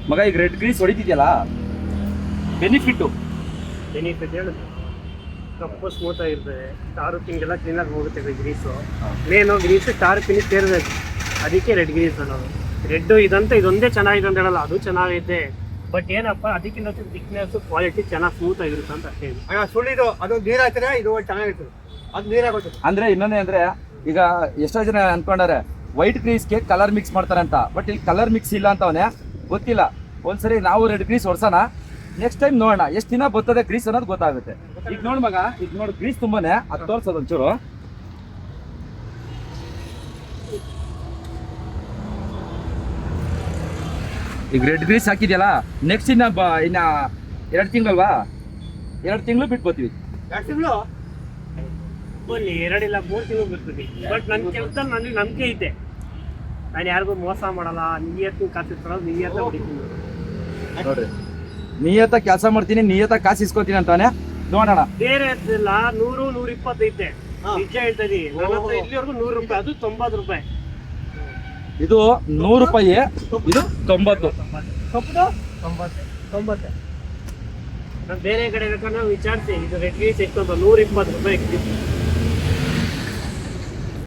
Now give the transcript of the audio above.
ಮಗ ಈಗ red Greece ಹೊಡಿತಿದ್ಯಲ್ಲ, benefit ಹೇಳಿದ್ರು ಕಪ್ಪು ಸ್ಮೂತ್ ಆಗಿರ್ತದೆ, ಟಾರು ಪಿಂಗೆಲ್ಲ ಕ್ಲೀನಾಗಿ ಹೋಗುತ್ತೆ grease. Main grease tar pin ಸೇರಬೇಕು, ಅದಕ್ಕೆ ರೆಡ್ ಗ್ರೀಸ್ ಅನ್ನೋದು. ರೆಡ್ ಇದಂತ ಇದೊಂದೇ ಚೆನ್ನಾಗಿದೆ ಅಂತ ಹೇಳಲ್ಲ, ಅದು ಚೆನ್ನಾಗೈತೆ. ಬಟ್ ಏನಪ್ಪ ಅದಕ್ಕಿಂತ ಥಿಕ್ನೆಸ್ ಕ್ವಾಲಿಟಿ ಚೆನ್ನಾಗಿ ಸ್ಮೂತ್ ಆಗಿರುತ್ತೆ ಅಂತ ಹೇಳಿ. ಸುಳ್ಳಿದು ಅದು ನೀರು ಹಾಕ್ತಾರೆ, ಇದು ಚೆನ್ನಾಗಿರ್ತದೆ. ಅದು ನೀರಾಗುತ್ತೆ. ಅಂದ್ರೆ ಇನ್ನೊಂದೇ ಅಂದ್ರೆ ಈಗ ಎಷ್ಟೋ ಜನ ಅನ್ಕೊಂಡಾರೆ ವೈಟ್ ಗ್ರೀಸ್ಗೆ ಕಲರ್ ಮಿಕ್ಸ್ ಮಾಡ್ತಾರೆ ಅಂತ. ಬಟ್ ಇಲ್ಲಿ ಕಲರ್ ಮಿಕ್ಸ್ ಇಲ್ಲ ಅಂತವನೇ ಗೊತ್ತಿಲ್ಲ. ಒಂದ್ಸರಿ ನಾವು ರೆಡ್ ಗ್ರೀಸ್ ಹೊಡ್ಸೋಣ, ನೆಕ್ಸ್ಟ್ ಟೈಮ್ ನೋಡೋಣ ಎಷ್ಟು ದಿನ ಬರ್ತದೆ ಗ್ರೀಸ್ ಅನ್ನೋದು ಗೊತ್ತಾಗುತ್ತೆ. ಈಗ ನೋಡ್ ಮಗ, ಈಗ ನೋಡಿ ಗ್ರೀಸ್ ತುಂಬಾನೇ, ಅದು ತೋರ್ಸೋದು ಒಂಚೂರು. ಈಗ ರೆಡ್ ಗ್ರೀಸ್ ಹಾಕಿದ್ಯಲ್ಲ, ನೆಕ್ಸ್ಟ್ ಇನ್ನ 2 ತಿಂಗಳಲ್ವಾ, 2 ತಿಂಗಳು ಬಿಟ್ಟು ಬರ್ತೀವಿ. 2 ತಿಂಗಳು ಬನ್ನಿ, 2 ಇಲ್ಲ 3 ತಿಂಗಳು ಬರ್ತೀವಿ. ಬಟ್ ನನ್ನ ಕೆಲಸದಲ್ಲಿ ನನಗೆ ನಂಬಿಕೆ ಐತೆ, ನಾನು ಯಾರಿಗೂ ಮೋಸ ಮಾಡಲ್ಲ. ನಿಯತ್ತು ಕಾಸಿಸ್ಕೊಳ್ಳೋದು, ನಿಯತ್ತ ಹೊಡಿತೀನಿ ನೋಡ್ರಿ, ನಿಯತ್ತ ಕೆಲಸ ಮಾಡ್ತೀನಿ, ನಿಯತ್ತ ಕಾಸು ಇಸ್ಕೊತೀನಿ ಅಂತಾನೆ. ನೋಡೋಣ. ಬೇರೆ ಇಲ್ಲ 100 120 ಐತೆ, ನಿಜ ಹೇಳ್ತಾ ಇದೀನಿ. ನನ್ನ ಹತ್ರ ಇಲ್ಲಿವರೆಗೂ 100 ರೂಪಾಯಿ, ಅದು 90 ರೂಪಾಯಿ. ಇದು 100 ರೂಪಾಯಿ, ಇದು 90. ಕಪ್ಪು 90. ನಾನು ಬೇರೆ ಕಡೆ ಬೇಕಾದ್ರೆ ವಿಚಾರಿಸಿ, ಇದು ರೆಡ್ ಗ್ರೀಸ್ ಎಷ್ಟು ಅಂತ 120 ರೂಪಾಯಿ.